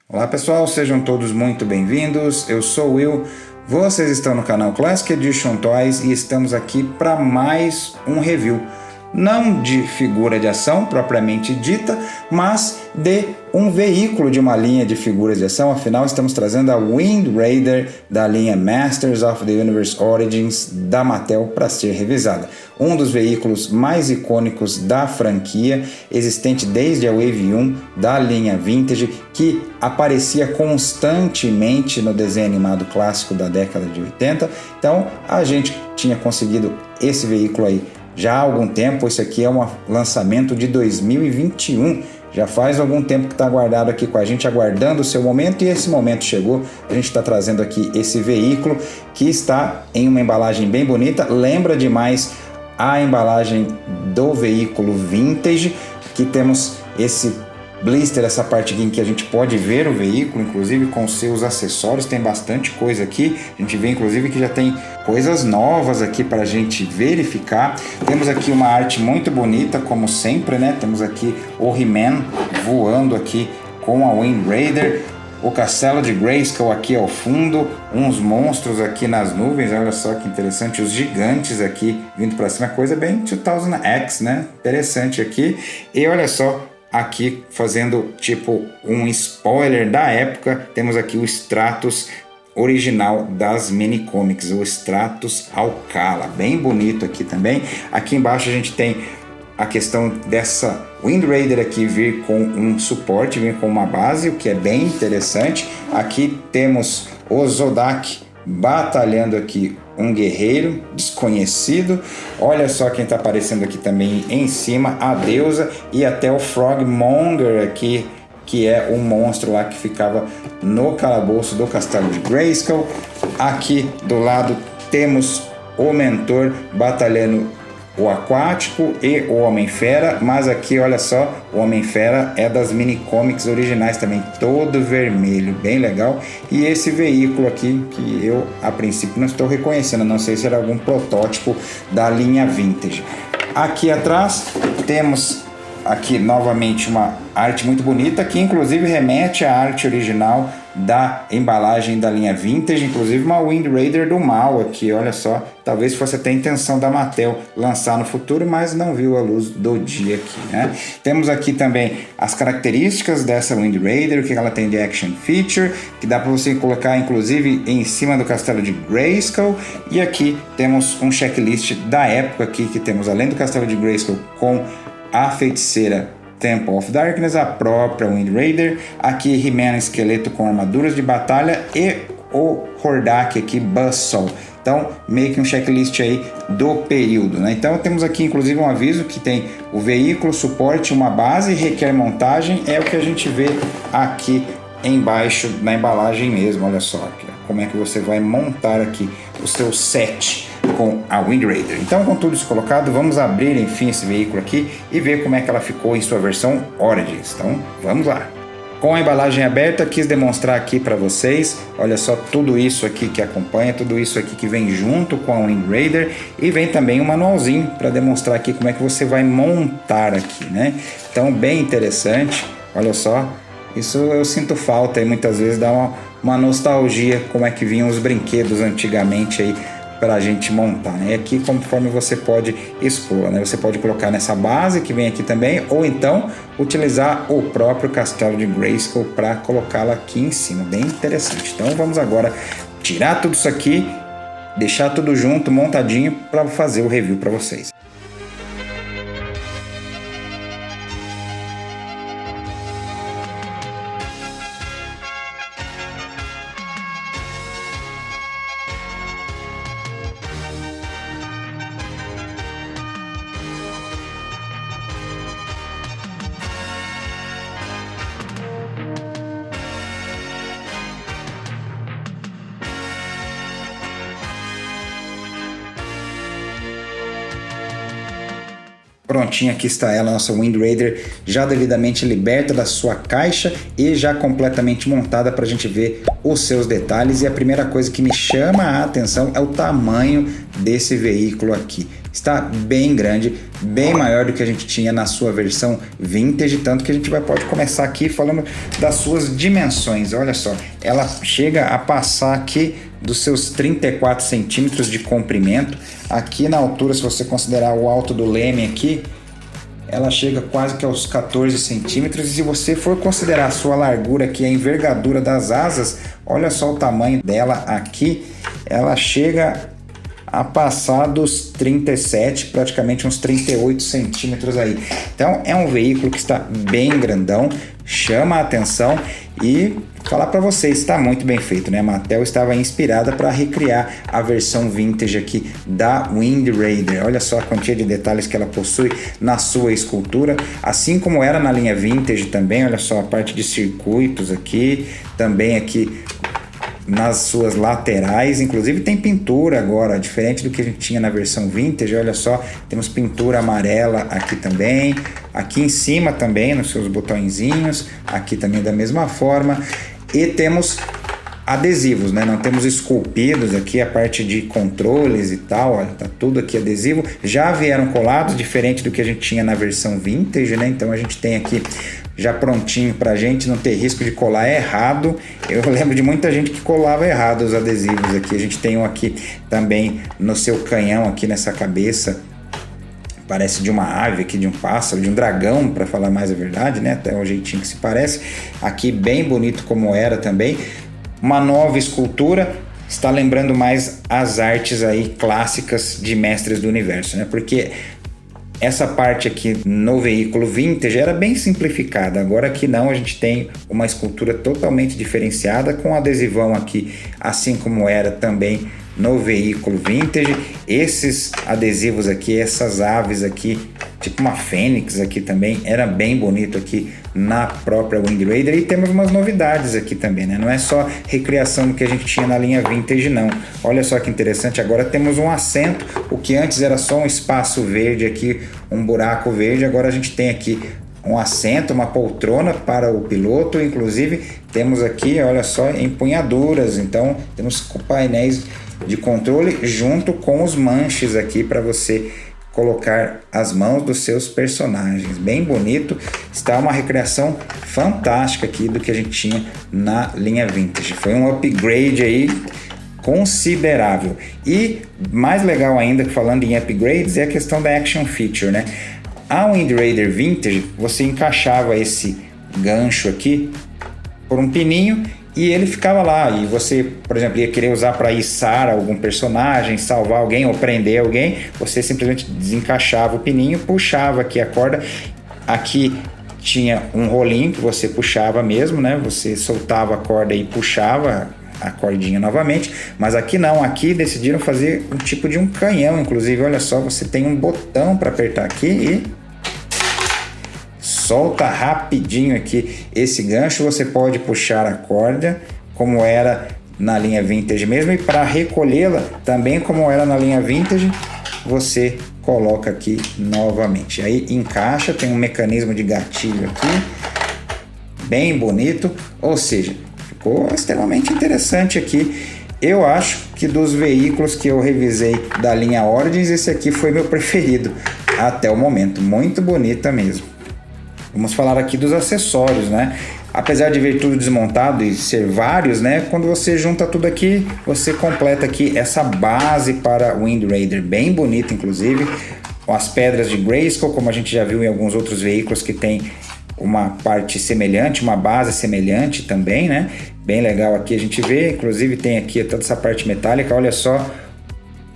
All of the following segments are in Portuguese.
Olá pessoal, sejam todos muito bem-vindos, eu sou o Will, vocês estão no canal Classic Edition Toys e estamos aqui para mais um review, não de figura de ação propriamente dita, mas de um veículo de uma linha de figuras de ação. Afinal, estamos trazendo a Wind Raider da linha Masters of the Universe Origins da Mattel para ser revisada. Um dos veículos mais icônicos da franquia, existente desde a Wave 1 da linha Vintage, que aparecia constantemente no desenho animado clássico da década de 80. Então, a gente tinha conseguido esse veículo aí já há algum tempo. Esse aqui é um lançamento de 2021. Já faz algum tempo que está guardado aqui com a gente, aguardando o seu momento, e esse momento chegou. A gente está trazendo aqui esse veículo que está em uma embalagem bem bonita. Lembra demais a embalagem do veículo Vintage, que temos esse blister, essa parte aqui em que a gente pode ver o veículo, inclusive com seus acessórios. Tem bastante coisa aqui, a gente vê inclusive que já tem coisas novas aqui para a gente verificar. Temos aqui uma arte muito bonita, como sempre, né? Temos aqui o He-Man voando aqui com a Wind Raider, o castelo de Grayskull aqui ao fundo, uns monstros aqui nas nuvens, olha só que interessante, os gigantes aqui vindo para cima, coisa bem 2000X, né? Interessante aqui. E olha só, aqui fazendo tipo um spoiler da época, temos aqui o Stratos original das mini comics, o Stratos Alcala, bem bonito aqui também. Aqui embaixo a gente tem a questão dessa Wind Raider aqui vir com um suporte, vir com uma base, o que é bem interessante. Aqui temos o Zodak batalhando aqui um guerreiro desconhecido. Olha só quem está aparecendo aqui também em cima, a deusa, e até o Frogmonger aqui, que é um monstro lá que ficava no calabouço do castelo de Grayskull. Aqui do lado temos o mentor batalhando o Aquático e o Homem-Fera, mas aqui olha só, o Homem-Fera é das mini comics originais também, todo vermelho, bem legal. E esse veículo aqui, que eu a princípio não estou reconhecendo, não sei se era algum protótipo da linha Vintage. Aqui atrás temos aqui novamente uma arte muito bonita, que inclusive remete à arte original da embalagem da linha Vintage, inclusive uma Wind Raider do mal aqui, olha só. Talvez fosse até a intenção da Mattel lançar no futuro, mas não viu a luz do dia aqui, né? Temos aqui também as características dessa Wind Raider, o que ela tem de action feature, que dá para você colocar inclusive em cima do castelo de Grayskull. E aqui temos um checklist da época aqui, que temos além do castelo de Grayskull com a feiticeira Temple of Darkness, a própria Wind Raider, aqui He-Man esqueleto com armaduras de batalha e o Hordak aqui Buzzsaw. Então meio que um checklist aí do período, né? Então temos aqui inclusive um aviso que tem o veículo, suporte, uma base, requer montagem, é o que a gente vê aqui embaixo na embalagem mesmo. Olha só aqui, como é que você vai montar aqui o seu set com a Wind Raider. Então, com tudo isso colocado, vamos abrir enfim esse veículo aqui e ver como é que ela ficou em sua versão Origins. Então, vamos lá. Com a embalagem aberta, quis demonstrar aqui para vocês, olha só, tudo isso aqui que acompanha, tudo isso aqui que vem junto com a Wind Raider, e vem também um manualzinho para demonstrar aqui como é que você vai montar aqui, né? Então, bem interessante, olha só, isso eu sinto falta e muitas vezes dá uma nostalgia, como é que vinham os brinquedos antigamente aí para a gente montar, né? E aqui, conforme você pode expor, né? Você pode colocar nessa base que vem aqui também, ou então utilizar o próprio castelo de Grayskull para colocá-la aqui em cima, bem interessante. Então vamos agora tirar tudo isso aqui, deixar tudo junto, montadinho, para fazer o review para vocês. Prontinha, aqui está ela, nossa Wind Raider, já devidamente liberta da sua caixa e já completamente montada para a gente ver os seus detalhes. E a primeira coisa que me chama a atenção é o tamanho desse veículo aqui. está bem grande, bem maior do que a gente tinha na sua versão Vintage, tanto que a gente pode começar aqui falando das suas dimensões. Olha só, ela chega a passar aqui dos seus 34 centímetros de comprimento. Aqui na altura, se você considerar o alto do leme aqui, ela chega quase que aos 14 centímetros. E se você for considerar a sua largura aqui, a envergadura das asas, olha só o tamanho dela aqui. Ela chega a passar dos 37, praticamente uns 38 centímetros aí. Então é um veículo que está bem grandão, chama a atenção e falar para vocês, está muito bem feito, né? A Mattel estava inspirada para recriar a versão vintage aqui da Wind Raider. Olha só a quantia de detalhes que ela possui na sua escultura, assim como era na linha vintage também. Olha só a parte de circuitos aqui, também aqui nas suas laterais, inclusive tem pintura agora, diferente do que a gente tinha na versão vintage. Olha só, temos pintura amarela aqui também, aqui em cima também nos seus botõezinhos, aqui também da mesma forma, e temos adesivos, né? Não temos esculpidos aqui a parte de controles e tal, olha, tá tudo aqui adesivo, já vieram colados, diferente do que a gente tinha na versão vintage, né? Então a gente tem aqui já prontinho pra gente não ter risco de colar errado. Eu lembro de muita gente que colava errado os adesivos aqui. A gente tem um aqui também no seu canhão, aqui nessa cabeça, parece de uma ave aqui, de um pássaro, de um dragão, para falar mais a verdade, né? Até o jeitinho que se parece. Aqui bem bonito como era também. Uma nova escultura, está lembrando mais as artes aí clássicas de Mestres do Universo, né? Porque essa parte aqui no veículo vintage era bem simplificada, agora aqui não, a gente tem uma escultura totalmente diferenciada com adesivão aqui, assim como era também no veículo vintage. Esses adesivos aqui, essas aves aqui, tipo uma fênix aqui também, era bem bonito aqui na própria Wind Raider. E temos umas novidades aqui também, né? Não é só recriação do que a gente tinha na linha vintage, não. Olha só que interessante, agora temos um assento, o que antes era só um espaço verde aqui, um buraco verde, agora a gente tem aqui um assento, uma poltrona para o piloto, inclusive temos aqui, olha só, empunhaduras, então temos painéis de controle junto com os manches aqui para você colocar as mãos dos seus personagens. Bem bonito, está uma recriação fantástica aqui do que a gente tinha na linha vintage. Foi um upgrade aí considerável. E mais legal ainda, falando em upgrades, é a questão da Action Feature, né? A Wind Raider Vintage, você encaixava esse gancho aqui por um pininho e ele ficava lá, e você, por exemplo, ia querer usar para içar algum personagem, salvar alguém ou prender alguém, você simplesmente desencaixava o pininho, puxava aqui a corda. Aqui tinha um rolinho que você puxava mesmo, né? Você soltava a corda e puxava a cordinha novamente, mas aqui não, aqui decidiram fazer um tipo de um canhão, inclusive, olha só, você tem um botão para apertar aqui e solta rapidinho aqui esse gancho. Você pode puxar a corda como era na linha vintage mesmo, e para recolhê-la também como era na linha vintage, você coloca aqui novamente, aí encaixa, tem um mecanismo de gatilho aqui bem bonito, ou seja, ficou extremamente interessante aqui. Eu acho que dos veículos que eu revisei da linha Origins, esse aqui foi meu preferido até o momento, muito bonita mesmo. Vamos falar aqui dos acessórios, né? Apesar de ver tudo desmontado e ser vários, né? Quando você junta tudo aqui, você completa aqui essa base para o Wind Raider, bem bonita inclusive. As pedras de Grayskull, como a gente já viu em alguns outros veículos que tem uma parte semelhante, uma base semelhante também, né? Bem legal aqui a gente vê, inclusive tem aqui toda essa parte metálica, olha só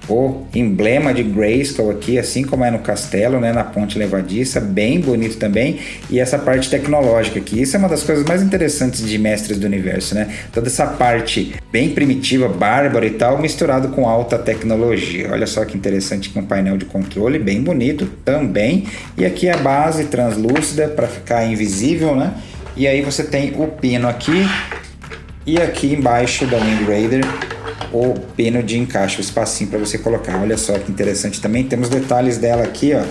o emblema de Grayskull aqui, assim como é no castelo, né, na ponte levadiça, bem bonito também. E essa parte tecnológica aqui, isso é uma das coisas mais interessantes de Mestres do Universo, né? Toda essa parte bem primitiva, bárbara e tal, misturado com alta tecnologia. Olha só que interessante, com um painel de controle bem bonito também. E aqui a base translúcida para ficar invisível, né? E aí você tem o pino aqui e aqui embaixo da Wind Raider o pino de encaixe, o espacinho para você colocar. Olha só que interessante também. Temos detalhes dela aqui, ó,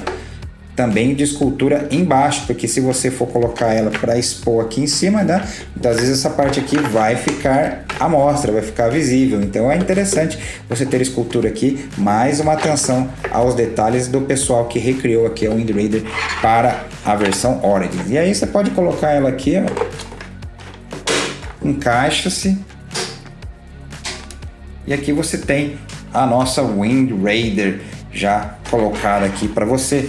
também de escultura embaixo, porque se você for colocar ela para expor aqui em cima, né, às vezes essa parte aqui vai ficar à mostra, vai ficar visível. Então é interessante você ter escultura aqui, mais uma atenção aos detalhes do pessoal que recriou aqui a Wind Raider para a versão Origins. E aí você pode colocar ela aqui, ó, encaixa-se, e aqui você tem a nossa Wind Raider já colocada aqui para você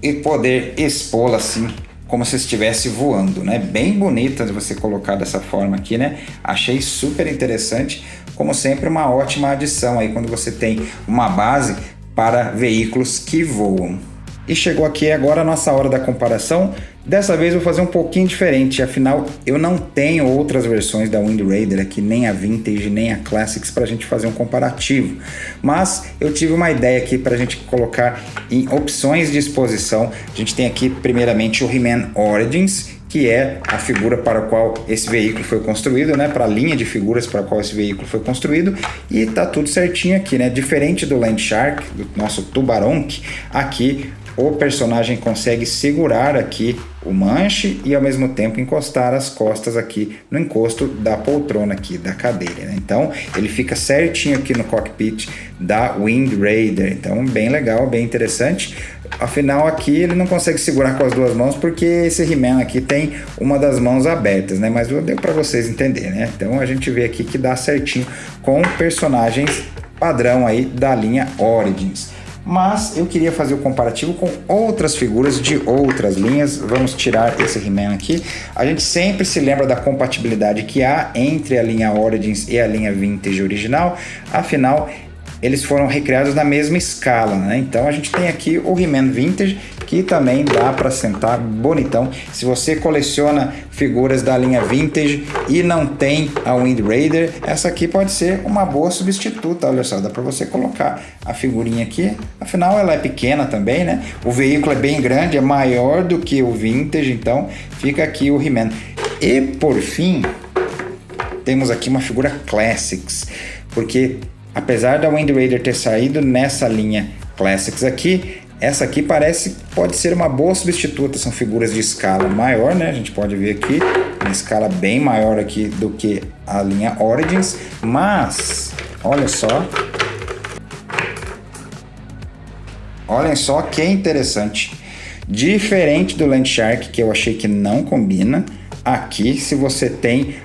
e poder expô-la assim como se estivesse voando, né? Bem bonita de você colocar dessa forma aqui, né? Achei super interessante, como sempre uma ótima adição aí quando você tem uma base para veículos que voam. E chegou aqui agora a nossa hora da comparação. Dessa vez eu vou fazer um pouquinho diferente, afinal eu não tenho outras versões da Wind Raider aqui, nem a Vintage, nem a Classics, para a gente fazer um comparativo. Mas eu tive uma ideia aqui para a gente colocar em opções de exposição. A gente tem aqui primeiramente o He-Man Origins, que é a figura para a qual esse veículo foi construído, né? Para a linha de figuras para a qual esse veículo foi construído, e tá tudo certinho aqui, né? Diferente do Land Shark, do nosso Tubaronk, aqui o personagem consegue segurar aqui o manche e ao mesmo tempo encostar as costas aqui no encosto da poltrona aqui, da cadeira, né? Então ele fica certinho aqui no cockpit da Wind Raider, então bem legal, bem interessante. Afinal aqui ele não consegue segurar com as duas mãos porque esse He-Man aqui tem uma das mãos abertas, né? Mas deu para vocês entenderem, né? Então a gente vê aqui que dá certinho com personagens padrão aí da linha Origins. Mas eu queria fazer o comparativo com outras figuras de outras linhas. Vamos tirar esse He-Man aqui. A gente sempre se lembra da compatibilidade que há entre a linha Origins e a linha Vintage original. Afinal, eles foram recriados na mesma escala, né? Então a gente tem aqui o He-Man Vintage, que também dá para sentar bonitão. Se você coleciona figuras da linha Vintage e não tem a Wind Raider, essa aqui pode ser uma boa substituta. Olha só, dá para você colocar a figurinha aqui. Afinal, ela é pequena também, né? O veículo é bem grande, é maior do que o Vintage, então fica aqui o He-Man. E por fim, temos aqui uma figura Classics, porque apesar da Wind Raider ter saído nessa linha Classics aqui, essa aqui pode ser uma boa substituta. São figuras de escala maior, né? A gente pode ver aqui, uma escala bem maior aqui do que a linha Origins, mas olha só. Olhem só que interessante. Diferente do Land Shark, que eu achei que não combina, aqui se você tem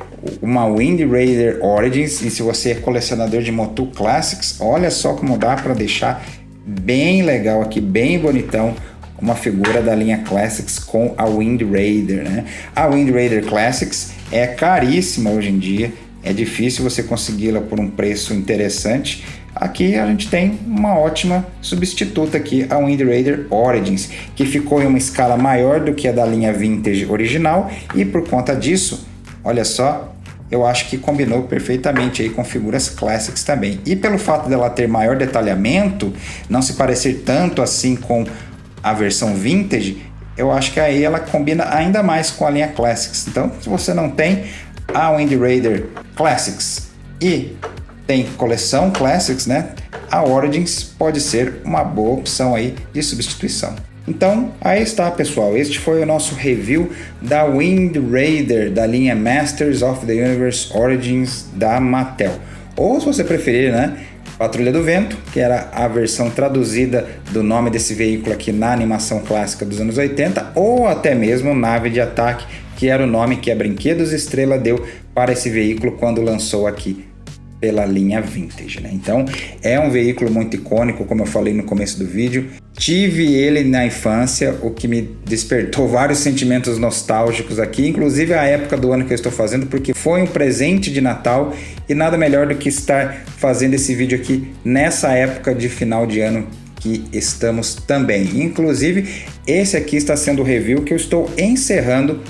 uma Wind Raider Origins e se você é colecionador de Motu Classics, olha só como dá para deixar bem legal aqui, bem bonitão, uma figura da linha Classics com a Wind Raider, né? A Wind Raider Classics é caríssima hoje em dia, é difícil você consegui-la por um preço interessante. Aqui a gente tem uma ótima substituta aqui, a Wind Raider Origins, que ficou em uma escala maior do que a da linha Vintage original, e por conta disso, olha só, eu acho que combinou perfeitamente aí com figuras Classics também. E pelo fato dela ter maior detalhamento, não se parecer tanto assim com a versão Vintage, eu acho que aí ela combina ainda mais com a linha Classics. Então, se você não tem a Wind Raider Classics e tem coleção Classics, né? A Origins pode ser uma boa opção aí de substituição. Então, aí está, pessoal. Este foi o nosso review da Wind Raider da linha Masters of the Universe Origins da Mattel. Ou, se você preferir, né, Patrulha do Vento, que era a versão traduzida do nome desse veículo aqui na animação clássica dos anos 80, ou até mesmo Nave de Ataque, que era o nome que a Brinquedos Estrela deu para esse veículo quando lançou aqui pela linha Vintage, né? Então é um veículo muito icônico, como eu falei no começo do vídeo. Tive ele na infância, o que me despertou vários sentimentos nostálgicos aqui, inclusive a época do ano que eu estou fazendo, porque foi um presente de Natal e nada melhor do que estar fazendo esse vídeo aqui nessa época de final de ano que estamos também. Inclusive, esse aqui está sendo o review que eu estou encerrando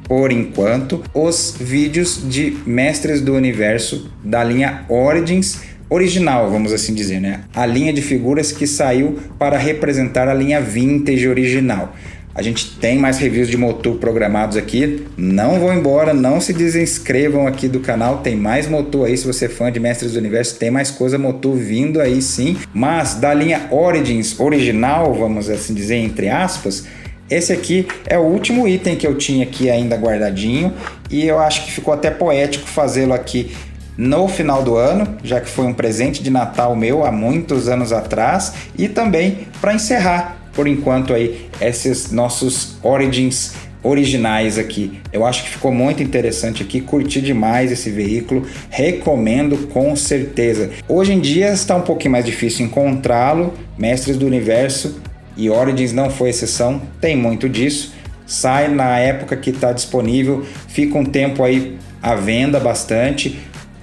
por enquanto os vídeos de Mestres do Universo da linha Origins original, vamos assim dizer, né? A linha de figuras que saiu para representar a linha Vintage original. A gente tem mais reviews de motor programados aqui. Não vão embora, não se desinscrevam aqui do canal. Tem mais motor aí, se você é fã de Mestres do Universo, tem mais coisa motor vindo aí sim. Mas da linha Origins original, vamos assim dizer, entre aspas, esse aqui é o último item que eu tinha aqui ainda guardadinho. E eu acho que ficou até poético fazê-lo aqui no final do ano, já que foi um presente de Natal meu há muitos anos atrás, e também para encerrar, por enquanto, aí esses nossos Origins originais aqui. Eu acho que ficou muito interessante aqui, curti demais esse veículo, recomendo com certeza. Hoje em dia está um pouquinho mais difícil encontrá-lo, Mestres do Universo, e Origins não foi exceção, tem muito disso. Sai na época que está disponível, fica um tempo aí à venda bastante.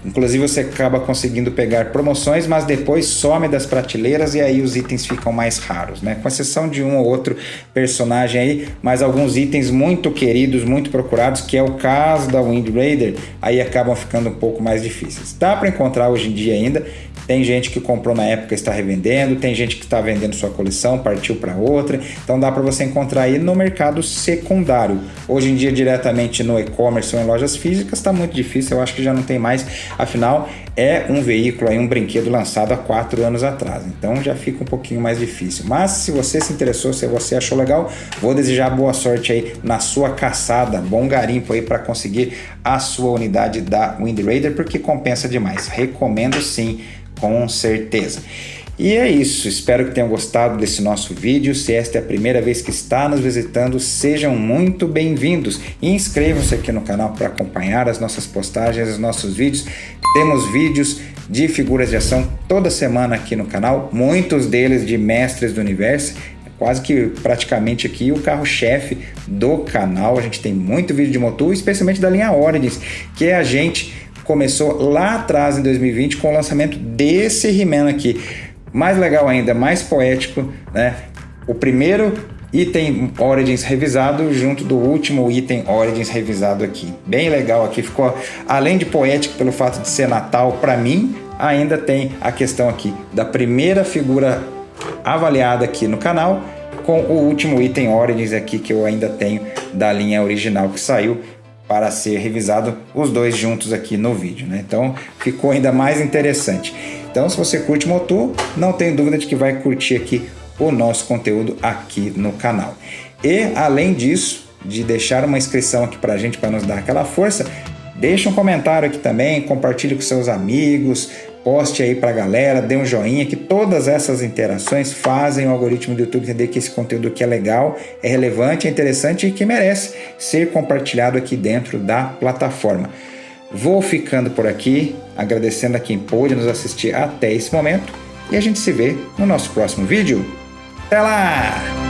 Inclusive você acaba conseguindo pegar promoções, mas depois some das prateleiras e aí os itens ficam mais raros, né? Com exceção de um ou outro personagem aí, mas alguns itens muito queridos, muito procurados, que é o caso da Wind Raider, aí acabam ficando um pouco mais difíceis. Dá para encontrar hoje em dia ainda. Tem gente que comprou na época e está revendendo, tem gente que está vendendo sua coleção, partiu para outra, então dá para você encontrar aí no mercado secundário. Hoje em dia, diretamente no e-commerce ou em lojas físicas, está muito difícil, eu acho que já não tem mais, afinal, é um veículo, aí, um brinquedo lançado há 4 anos atrás, então já fica um pouquinho mais difícil. Mas se você se interessou, se você achou legal, vou desejar boa sorte aí na sua caçada, bom garimpo aí para conseguir a sua unidade da Wind Raider, porque compensa demais, recomendo sim, com certeza. E é isso, espero que tenham gostado desse nosso vídeo. Se esta é a primeira vez que está nos visitando, sejam muito bem-vindos e inscrevam-se aqui no canal para acompanhar as nossas postagens, os nossos vídeos. Temos vídeos de figuras de ação toda semana aqui no canal, muitos deles de Mestres do Universo, quase que praticamente aqui o carro-chefe do canal. A gente tem muito vídeo de motor, especialmente da linha Origins, que a gente começou lá atrás em 2020 com o lançamento desse He-Man aqui. Mais legal ainda, mais poético, né? O primeiro item Origins revisado junto do último item Origins revisado aqui. Bem legal aqui, ficou além de poético pelo fato de ser Natal para mim, ainda tem a questão aqui da primeira figura avaliada aqui no canal com o último item Origins aqui que eu ainda tenho da linha original que saiu para ser revisado, os dois juntos aqui no vídeo, né? Então ficou ainda mais interessante. Então, se você curte motor, não tenho dúvida de que vai curtir aqui o nosso conteúdo aqui no canal. E além disso, de deixar uma inscrição aqui pra gente, para nos dar aquela força, deixa um comentário aqui também, compartilhe com seus amigos, poste aí pra galera, dê um joinha, que todas essas interações fazem o algoritmo do YouTube entender que esse conteúdo aqui é legal, é relevante, é interessante e que merece ser compartilhado aqui dentro da plataforma. Vou ficando por aqui, agradecendo a quem pôde nos assistir até esse momento e a gente se vê no nosso próximo vídeo. Até lá!